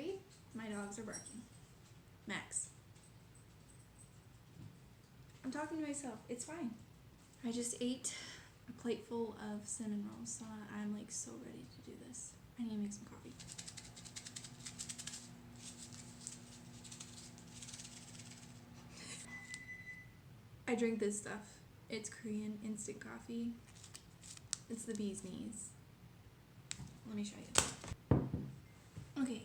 afraid? My dogs are barking. Max. I'm talking to myself. It's fine. I just ate a plate full of cinnamon rolls, so I'm like so ready to do this. I need to make some coffee. I drink this stuff. It's Korean instant coffee. It's the bee's knees. Let me show you. Okay.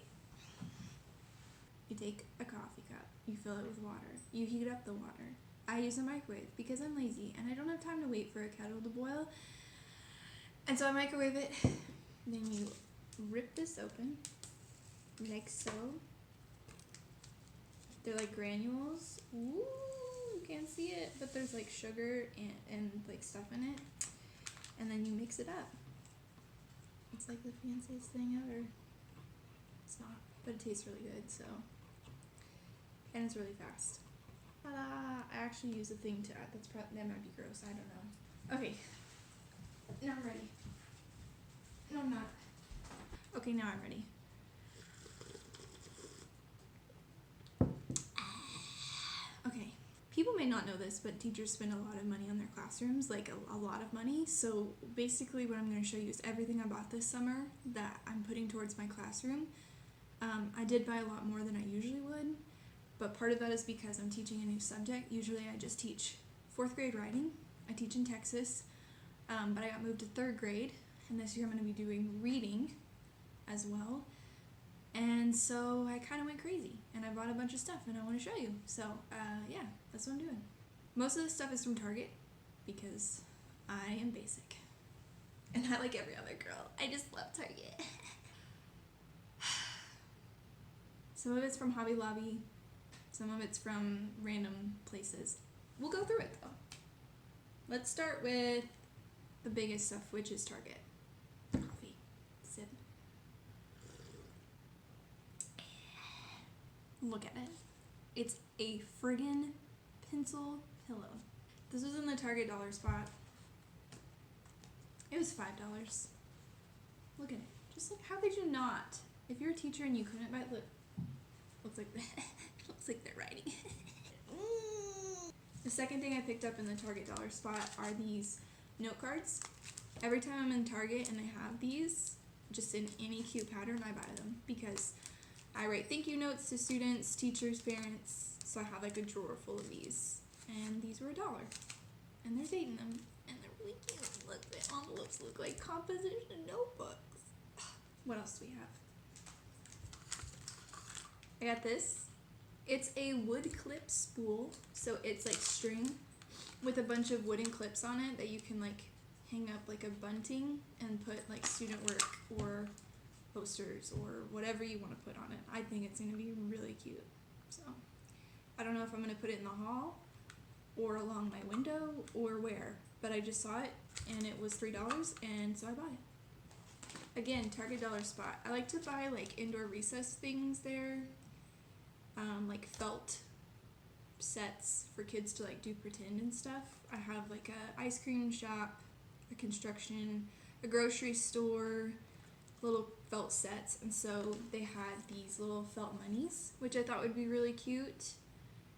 You take a coffee cup, you fill it with water, you heat up the water. I use a microwave because I'm lazy and I don't have time to wait for a kettle to boil. And so I microwave it. Then you rip this open, like so. They're like granules. Ooh, you can't see it, but there's like sugar and like stuff in it. And then you mix it up. It's like the fanciest thing ever. It's not, but it tastes really good, so. And it's really fast. Ta-da! I actually use a thing to add. That might be gross. I don't know. Okay. Now I'm ready. No, I'm not. Okay, now I'm ready. Okay. People may not know this, but teachers spend a lot of money on their classrooms, like a lot of money. So basically what I'm going to show you is everything I bought this summer that I'm putting towards my classroom. I did buy a lot more than I usually would, but part of that is because I'm teaching a new subject. Usually I just teach 4th grade writing. I teach in Texas, but I got moved to 3rd grade, and this year I'm going to be doing reading as well. And so I kind of went crazy, and I bought a bunch of stuff, and I want to show you. So, yeah, that's what I'm doing. Most of this stuff is from Target, because I am basic. And not like every other girl. I just love Target. Some of it's from Hobby Lobby. Some of it's from random places. We'll go through it, though. Let's start with the biggest stuff, which is Target. Coffee. Sip. Look at it. It's a friggin' pencil pillow. This was in the Target dollar spot. It was $5. Look at it. Just look. How could you not? If you're a teacher and you couldn't buy it, look. Looks like looks like they're writing. The second thing I picked up in the Target dollar spot are these note cards. Every time I'm in Target and they have these, just in any cute pattern, I buy them because I write thank you notes to students, teachers, parents, so I have like a drawer full of these. And these were $1. And there's 8 in them, and they're really cute. Look, the envelopes look like composition notebooks. What else do we have? I got this. It's a wood clip spool, so it's like string with a bunch of wooden clips on it that you can like hang up like a bunting and put like student work or posters or whatever you want to put on it. I think it's going to be really cute. So I don't know if I'm going to put it in the hall or along my window or where, but I just saw it and it was $3, and so I bought it. Again, Target dollar spot. I like to buy like indoor recess things there, like felt sets for kids to like do pretend and stuff. I have like a ice cream shop, a construction, a grocery store, little felt sets, and so they had these little felt monies, which I thought would be really cute.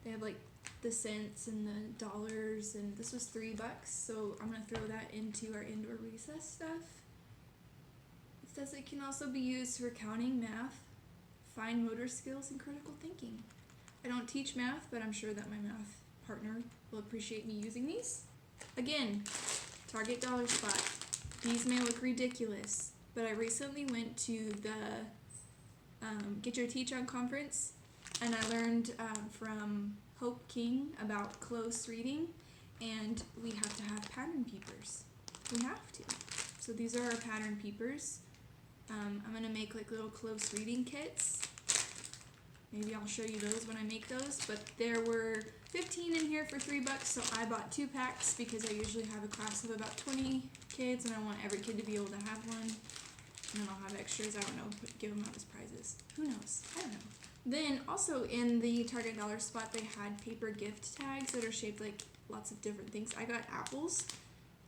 They have like the cents and the dollars, and this was $3, so I'm gonna throw that into our indoor recess stuff. It says it can also be used for counting, math, fine motor skills, and critical thinking. I don't teach math, but I'm sure that my math partner will appreciate me using these. Again, Target dollar spot. These may look ridiculous, but I recently went to the Get Your Teach On conference, and I learned from Hope King about close reading, and we have to have pattern peepers. We have to. So these are our pattern peepers. I'm going to make like little close reading kits. Maybe I'll show you those when I make those, but there were 15 in here for $3, so I bought 2 packs because I usually have a class of about 20 kids, and I want every kid to be able to have one. And then I'll have extras, I don't know, give them out as prizes. Who knows? I don't know. Then also in the Target dollar spot, they had paper gift tags that are shaped like lots of different things. I got apples.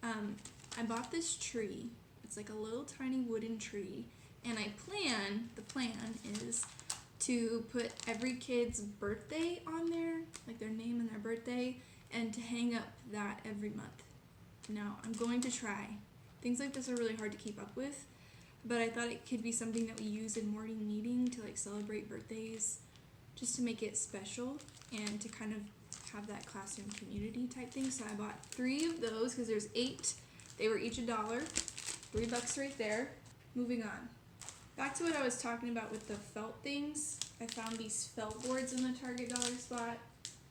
I bought this tree. It's like a little tiny wooden tree, and the plan is to put every kid's birthday on there, like their name and their birthday, and to hang up that every month. Now, I'm going to try. Things like this are really hard to keep up with, but I thought it could be something that we use in morning meeting to like celebrate birthdays, just to make it special and to kind of have that classroom community type thing. So I bought 3 of those because there's 8. They were each $1. $3 right there. Moving on. Back to what I was talking about with the felt things. I found these felt boards in the Target dollar spot.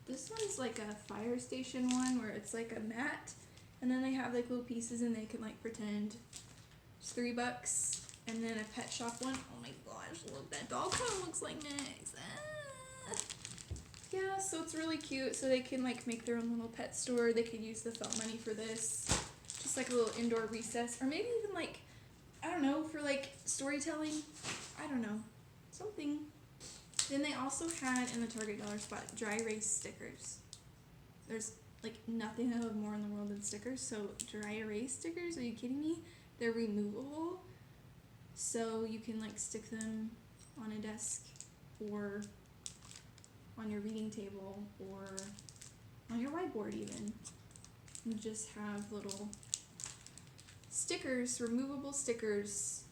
This one's like a fire station one where it's like a mat, and then they have like little pieces and they can like pretend. It's $3. And then a pet shop one. Oh my gosh, look, that dog kind of looks like Max. Yeah, so it's really cute. So they can like make their own little pet store. They could use the felt money for this. Just like a little indoor recess, or maybe even like, I don't know, for like storytelling. I don't know, something. Then they also had in the Target dollar spot dry erase stickers. There's like nothing I love more in the world than stickers. So dry erase stickers, are you kidding me? They're removable, so you can like stick them on a desk or on your reading table or on your whiteboard even. You just have little stickers, removable stickers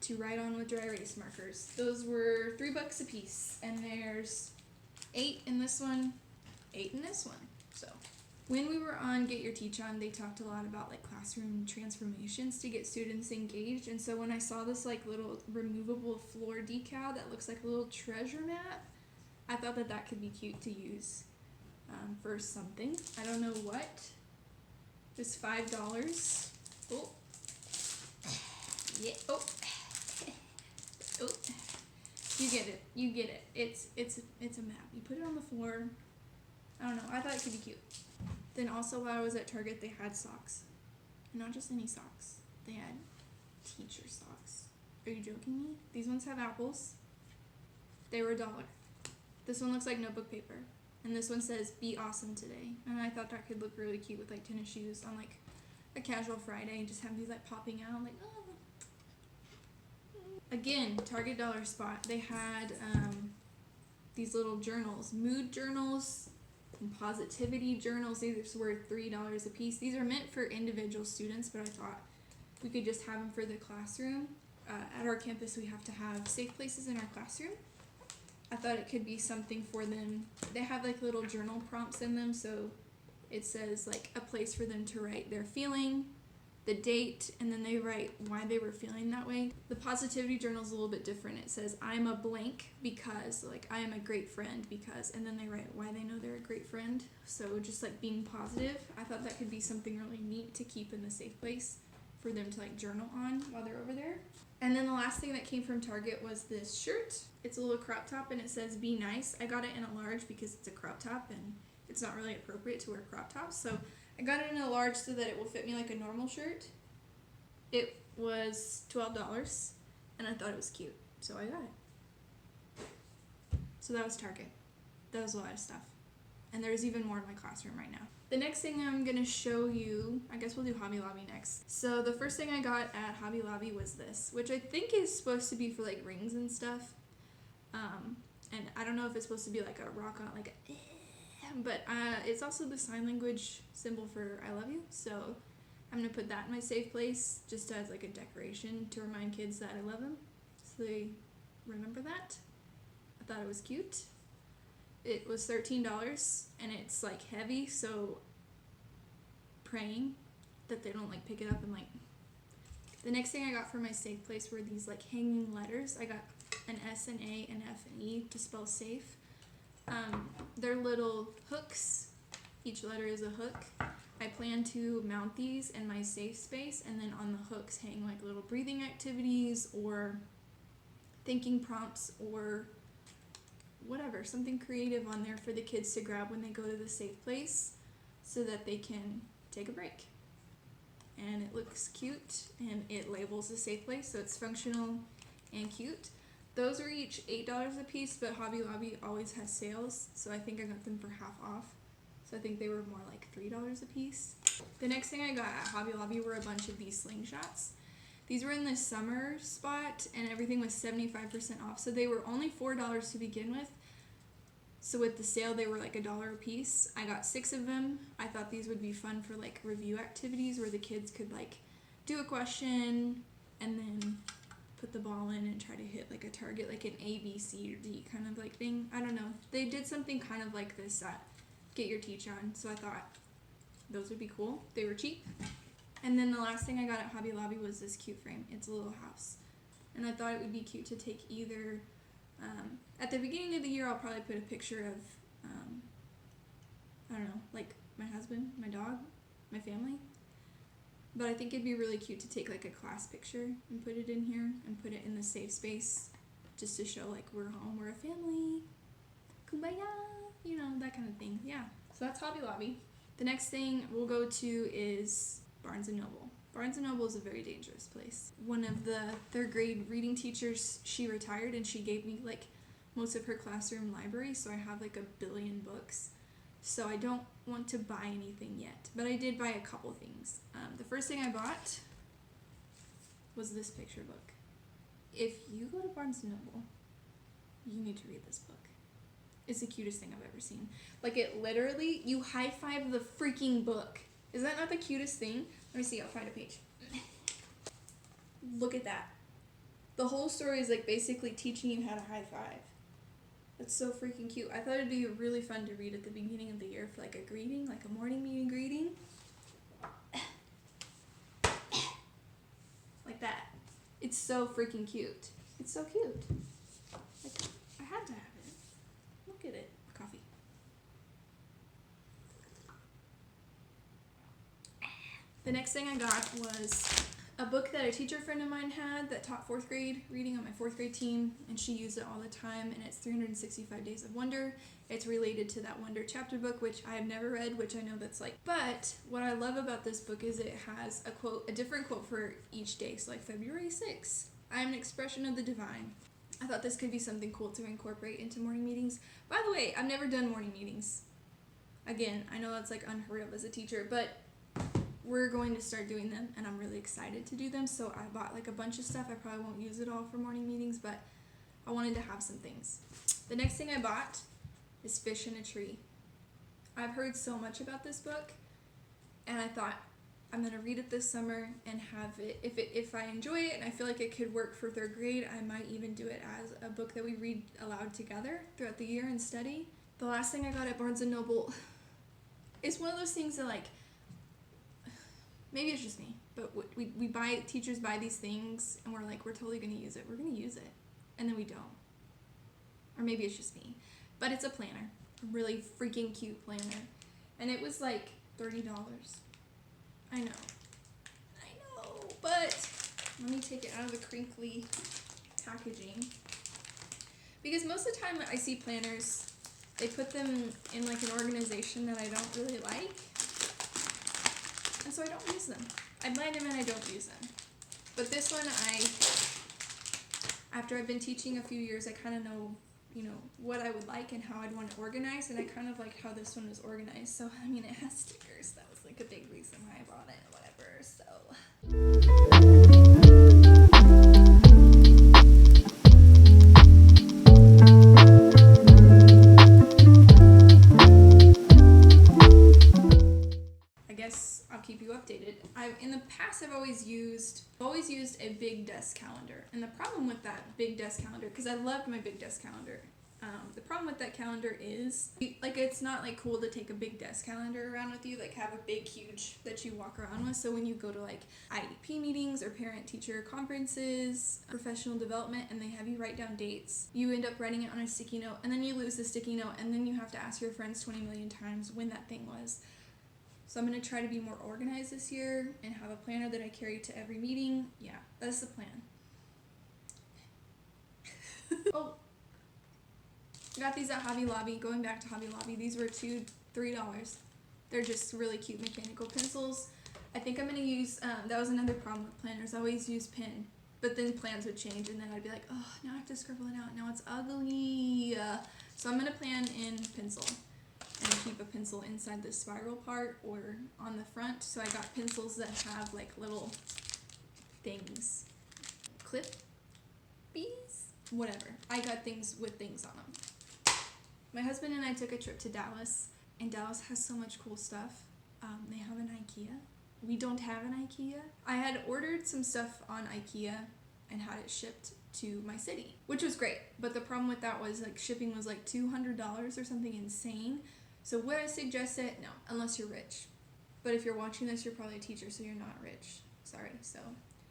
to write on with dry erase markers. Those were $3 a piece, and there's 8 in this one, 8 in this one. So when we were on Get Your Teach On, they talked a lot about like classroom transformations to get students engaged. And so when I saw this like little removable floor decal that looks like a little treasure map, I thought that that could be cute to use for something. I don't know what. It's $5. Oh. Yeah. Oh. Oh. You get it. You get it. It's a map. You put it on the floor. I don't know. I thought it could be cute. Then also while I was at Target, they had socks. And not just any socks. They had teacher socks. Are you joking me? These ones have apples. They were $1. This one looks like notebook paper. And this one says, "Be awesome today." And I thought that could look really cute with like tennis shoes on like a casual Friday and just have these like popping out like, oh. Again, Target dollar spot. They had these little journals, mood journals and positivity journals. These were $3 a piece. These are meant for individual students, but I thought we could just have them for the classroom. At our campus, we have to have safe places in our classroom. I thought it could be something for them. They have like little journal prompts in them, so it says like a place for them to write their feeling, the date, and then they write why they were feeling that way. The positivity journal is a little bit different. It says, "I'm a blank because," like, "I am a great friend because," and then they write why they know they're a great friend. So just like being positive. I thought that could be something really neat to keep in the safe place for them to like journal on while they're over there. And then the last thing that came from Target was this shirt. It's a little crop top and it says, "Be nice." I got it in a large because it's a crop top and it's not really appropriate to wear crop tops. So I got it in a large so that it will fit me like a normal shirt. It was $12 and I thought it was cute, so I got it. So that was Target. That was a lot of stuff. And there's even more in my classroom right now. The next thing I'm going to show you, I guess we'll do Hobby Lobby next. So the first thing I got at Hobby Lobby was this, which I think is supposed to be for like rings and stuff. And I don't know if it's supposed to be like a rock on, like a, but it's also the sign language symbol for I love you. So I'm going to put that in my safe place just as like a decoration to remind kids that I love them. So they remember that. I thought it was cute. It was $13 and it's like heavy, so praying that they don't like pick it up and like. The next thing I got for my safe place were these like hanging letters. I got an S, an A, an F, and E to spell safe. They're little hooks. Each letter is a hook. I plan to mount these in my safe space, and then on the hooks hang like little breathing activities or thinking prompts or whatever, something creative on there for the kids to grab when they go to the safe place so that they can take a break. And it looks cute and it labels the safe place, so it's functional and cute. Those are each $8 a piece, but Hobby Lobby always has sales, so I think I got them for half off. So I think they were more like $3 a piece. The next thing I got at Hobby Lobby were a bunch of these slingshots. These were in the summer spot, and everything was 75% off. So they were only $4 to begin with. So with the sale, they were like $1 a piece. I got 6 of them. I thought these would be fun for like review activities where the kids could like do a question and then put the ball in and try to hit like a target, like an A, B, C, or D kind of like thing. I don't know. They did something kind of like this at Get Your Teach On, so I thought those would be cool. They were cheap. And then the last thing I got at Hobby Lobby was this cute frame. It's a little house. And I thought it would be cute to take either... at the beginning of the year, I'll probably put a picture of, I don't know, like my husband, my dog, my family. But I think it'd be really cute to take like a class picture and put it in here and put it in the safe space just to show like we're home, we're a family, kumbaya, you know, that kind of thing. Yeah, so that's Hobby Lobby. The next thing we'll go to is Barnes & Noble. Barnes & Noble is a very dangerous place. One of the 3rd grade reading teachers, she retired and she gave me like most of her classroom library, so I have like 1 billion books. So I don't want to buy anything yet, but I did buy a couple things. The first thing I bought was this picture book. If you go to Barnes & Noble, you need to read this book. It's the cutest thing I've ever seen. Like it literally, you high-five the freaking book. Is that not the cutest thing? Let me see, I'll find a page. Look at that. The whole story is like basically teaching you how to high-five. That's so freaking cute. I thought it'd be really fun to read at the beginning of the year for like a greeting, like a morning meeting greeting. Like that. It's so freaking cute. It's so cute. Like, I had to have it. Look at it. Coffee. The next thing I got was a book that a teacher friend of mine had that taught 4th grade reading on my 4th grade team, and she used it all the time, and it's 365 Days of Wonder. It's related to that Wonder chapter book, which I have never read, which I know that's like, but what I love about this book is it has a quote, a different quote for each day. So like February 6th, I am an expression of the divine. I thought this could be something cool to incorporate into morning meetings. By the way, I've never done morning meetings. Again, I know that's like unheard of as a teacher, but we're going to start doing them, and I'm really excited to do them. So I bought like a bunch of stuff. I probably won't use it all for morning meetings, but I wanted to have some things. The next thing I bought is Fish in a Tree. I've heard so much about this book, and I thought I'm gonna read it this summer and have it. If I enjoy it and I feel like it could work for 3rd grade, I might even do it as a book that we read aloud together throughout the year and study. The last thing I got at Barnes & Noble is one of those things that like, maybe it's just me, but teachers buy these things and we're like, we're totally going to use it. We're going to use it. And then we don't. Or maybe it's just me. But it's a planner. A really freaking cute planner. And it was like $30. I know. But let me take it out of the crinkly packaging. Because most of the time I see planners, they put them in like an organization that I don't really like. And so I don't use them. I buy them and I don't use them. But this one, after I've been teaching a few years, I kind of know, you know, what I would like and how I'd want to organize, and I kind of like how this one was organized. So, I mean, it has stickers. That was like a big reason why I bought it, whatever, so. I'll keep you updated. In the past, I've always used a big desk calendar, and the problem with that big desk calendar, because I loved my big desk calendar, the problem with that calendar is like it's not like cool to take a big desk calendar around with you, like have a big huge that you walk around with. So when you go to like IEP meetings or parent teacher conferences, professional development, and they have you write down dates, you end up writing it on a sticky note, and then you lose the sticky note, and then you have to ask your friends 20 million times when that thing was. So I'm going to try to be more organized this year and have a planner that I carry to every meeting. Yeah, that's the plan. Oh, I got these at Hobby Lobby. Going back to Hobby Lobby, these were $3. They're just really cute mechanical pencils. I think I'm going to use, that was another problem with planners. I always use pen, but then plans would change, and then I'd be like, oh, now I have to scribble it out. Now it's ugly. So I'm going to plan in pencil. And keep a pencil inside the spiral part or on the front. So I got pencils that have like little things. Clip bees? Whatever. I got things with things on them. My husband and I took a trip to Dallas, and Dallas has so much cool stuff. They have an IKEA. We don't have an IKEA. I had ordered some stuff on IKEA and had it shipped to my city, which was great. But the problem with that was like shipping was like $200 or something insane. So would I suggest it? No, unless you're rich. But if you're watching this, you're probably a teacher, so you're not rich. Sorry. So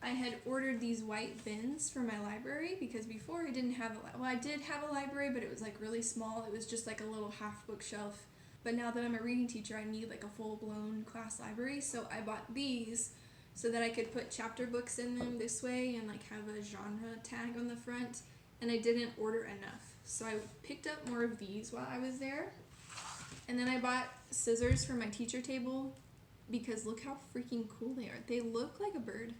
I had ordered these white bins for my library because before I didn't have I did have a library, but it was like really small. It was just like a little half bookshelf. But now that I'm a reading teacher, I need like a full-blown class library. So I bought these so that I could put chapter books in them this way and like have a genre tag on the front. And I didn't order enough. So I picked up more of these while I was there. And then I bought scissors for my teacher table because look how freaking cool they are. They look like a bird.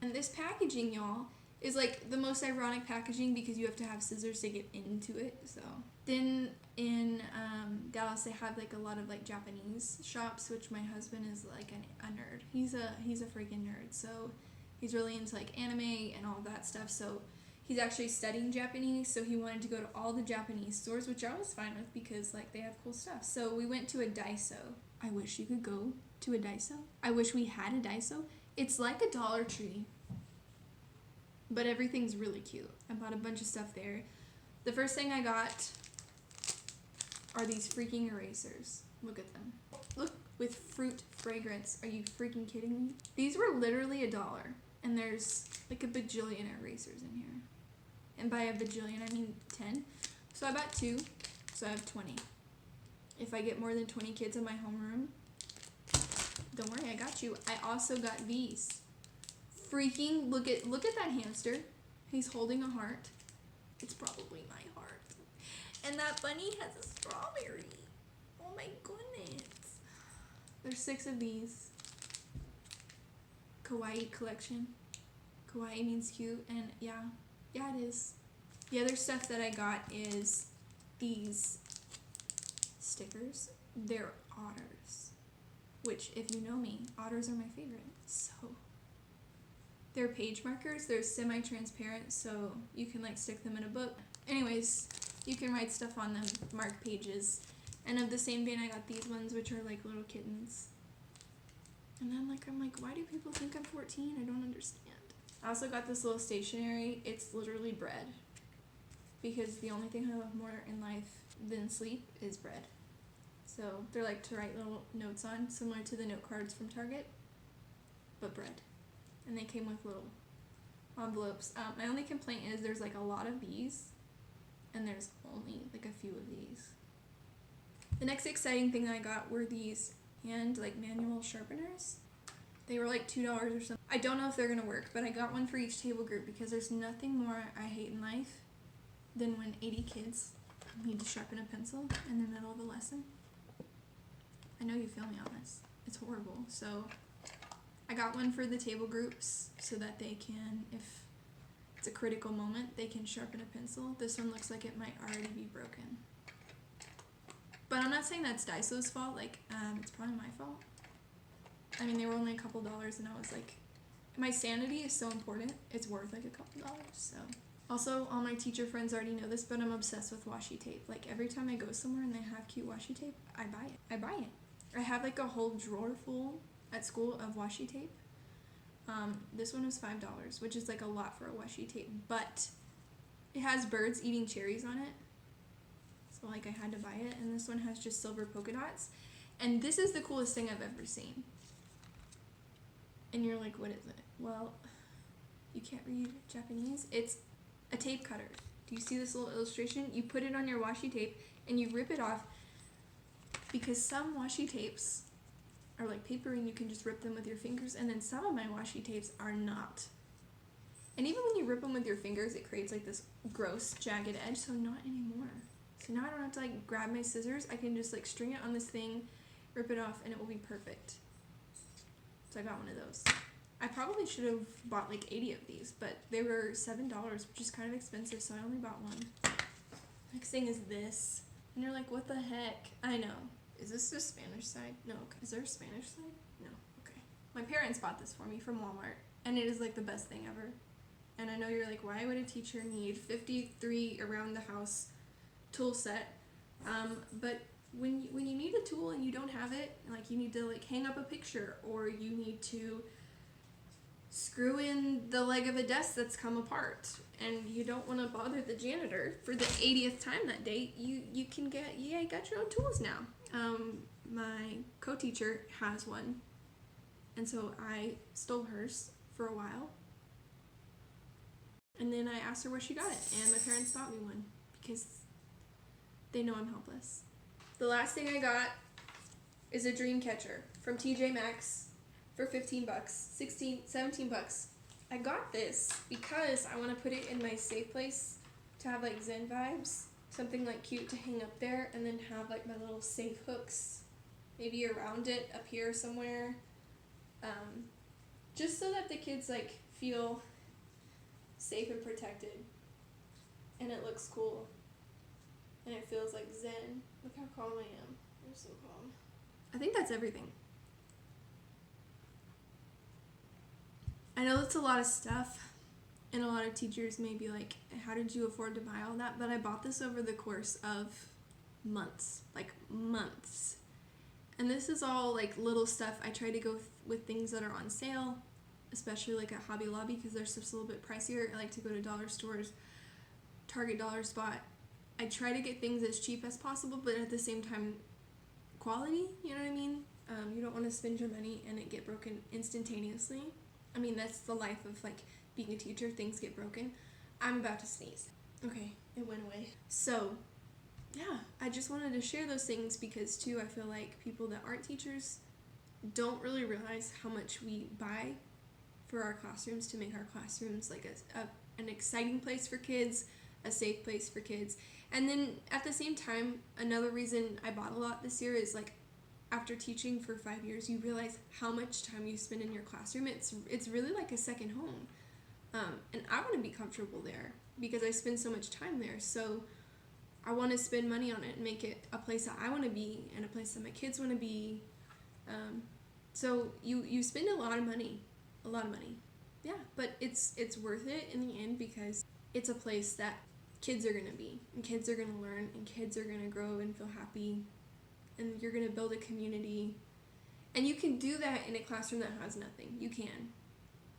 And this packaging, y'all, is like the most ironic packaging because you have to have scissors to get into it. So then in Dallas, they have like a lot of like Japanese shops, which my husband is like a nerd. He's a freaking nerd. So he's really into like anime and all that stuff. So he's actually studying Japanese. So he wanted to go to all the Japanese stores, which I was fine with because like they have cool stuff. So we went to a Daiso. I wish you could go to a Daiso. I wish we had a Daiso. It's like a Dollar Tree, but everything's really cute. I bought a bunch of stuff there. The first thing I got are these freaking erasers. Look at them. Look, with fruit fragrance. Are you freaking kidding me? These were literally $1, and there's like a bajillion erasers in here. And by a bajillion, I mean 10. So I bought 2, so I have 20. If I get more than 20 kids in my homeroom, don't worry, I got you. I also got these. Freaking look at that hamster. He's holding a heart. It's probably my heart. And that bunny has a strawberry. Oh my goodness. There's 6 of these. Kawaii collection. Kawaii means cute, and yeah, it is. The other stuff that I got is these stickers. They're otters, which if you know me, otters are my favorite. So they're page markers. They're semi-transparent, so you can like stick them in a book. Anyways, you can write stuff on them, mark pages. And of the same vein, I got these ones, which are like little kittens. And then I'm like, why do people think I'm 14? I don't understand. I also got this little stationery. It's literally bread. Because the only thing I love more in life than sleep is bread. So they're like to write little notes on, similar to the note cards from Target, but bread. And they came with little envelopes. My only complaint is there's like a lot of these, and there's only like a few of these. The next exciting thing I got were these hand like manual sharpeners. They were like $2 or something. I don't know if they're gonna work, but I got one for each table group because there's nothing more I hate in life than when 80 kids need to sharpen a pencil in the middle of a lesson. I know you feel me on this. It's horrible. So I got one for the table groups so that they can, if it's a critical moment, they can sharpen a pencil. This one looks like it might already be broken. But I'm not saying that's Daiso's fault. Like, it's probably my fault. I mean, they were only a couple dollars, and I was like, my sanity is so important. It's worth like a couple dollars. So also, all my teacher friends already know this, but I'm obsessed with washi tape. Like, every time I go somewhere and they have cute washi tape, I buy it. I have like a whole drawer full at school of washi tape. This one was $5, which is like a lot for a washi tape, but it has birds eating cherries on it. So like I had to buy it, and this one has just silver polka dots. And this is the coolest thing I've ever seen. And you're like, what is it? Well, you can't read Japanese. It's a tape cutter. Do you see this little illustration? You put it on your washi tape and you rip it off, because some washi tapes are like paper and you can just rip them with your fingers, and then some of my washi tapes are not. And even when you rip them with your fingers, it creates like this gross jagged edge, so not anymore. So now I don't have to like grab my scissors. I can just like string it on this thing, rip it off, and it will be perfect. So I got one of those. I probably should have bought like 80 of these, but they were $7, which is kind of expensive, so I only bought one. Next thing is this. And you're like, what the heck? I know. Is this the Spanish side? No. Okay. Is there a Spanish side? No. Okay. My parents bought this for me from Walmart. and it is like the best thing ever. And I know you're like, why would a teacher need 53 around the house tool set? But when you need a tool and you don't have it, like you need to like hang up a picture, or you need to screw in the leg of a desk that's come apart, and you don't want to bother the janitor for the 80th time that day, you can get, you got your own tools now. My co-teacher has one, and so I stole hers for a while. And then I asked her where she got it, and my parents bought me one because they know I'm helpless. The last thing I got is a dream catcher from TJ Maxx for $15, 16, 17 bucks. I got this because I want to put it in my safe place to have like Zen vibes, something like cute to hang up there, and then have like my little safe hooks maybe around it up here somewhere, just so that the kids like feel safe and protected, and it looks cool, and it feels like Zen. Look how calm I am. I'm so calm. I think that's everything. I know it's a lot of stuff, and a lot of teachers may be like, how did you afford to buy all that? But I bought this over the course of months, like months. And this is all like little stuff. I try to go with things that are on sale, especially like at Hobby Lobby, because they're just a little bit pricier. I like to go to dollar stores, Target, Dollar Spot. I try to get things as cheap as possible, but at the same time, quality, you know what I mean? You don't want to spend your money and it get broken instantaneously. I mean, that's the life of like being a teacher, things get broken. I'm about to sneeze. Okay, it went away. So, yeah, I just wanted to share those things because too, I feel like people that aren't teachers don't really realize how much we buy for our classrooms to make our classrooms like an exciting place for kids, a safe place for kids. And then at the same time, another reason I bought a lot this year is like, after teaching for 5 years, you realize how much time you spend in your classroom. It's really like a second home. And I want to be comfortable there because I spend so much time there. So I want to spend money on it and make it a place that I want to be and a place that my kids want to be. So you spend a lot of money. Yeah, but it's worth it in the end because it's a place that kids are going to be, and kids are going to learn, and kids are going to grow and feel happy, and you're going to build a community. And you can do that in a classroom that has nothing. You can.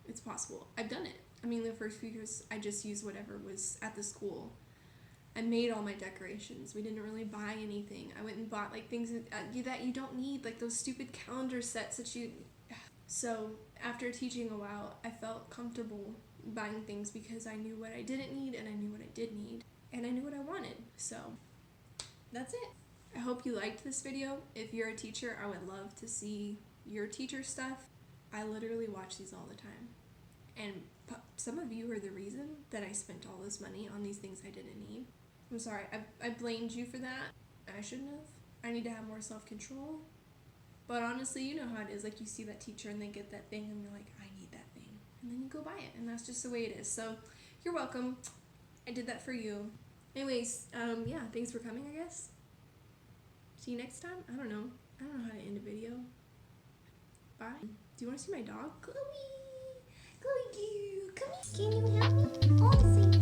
It's possible. I've done it. I mean, the first few years, I just used whatever was at the school. I made all my decorations. We didn't really buy anything. I went and bought like things that you don't need, like those stupid calendar sets that you... So after teaching a while, I felt comfortable buying things because I knew what I didn't need and I knew what I did need and I knew what I wanted. So that's it. I hope you liked this video. If you're a teacher, I would love to see your teacher stuff. I literally watch these all the time. And some of you are the reason that I spent all this money on these things I didn't need. I'm sorry, I blamed you for that. I shouldn't have. I need to have more self-control. But honestly, you know how it is. Like, you see that teacher and they get that thing and you're like, I need that thing. And then you go buy it. And that's just the way it is. So, you're welcome. I did that for you. Anyways, yeah, thanks for coming, I guess. See you next time? I don't know how to end a video. Bye. Do you want to see my dog? Chloe! Chloe, come here. Can you help me? I want to see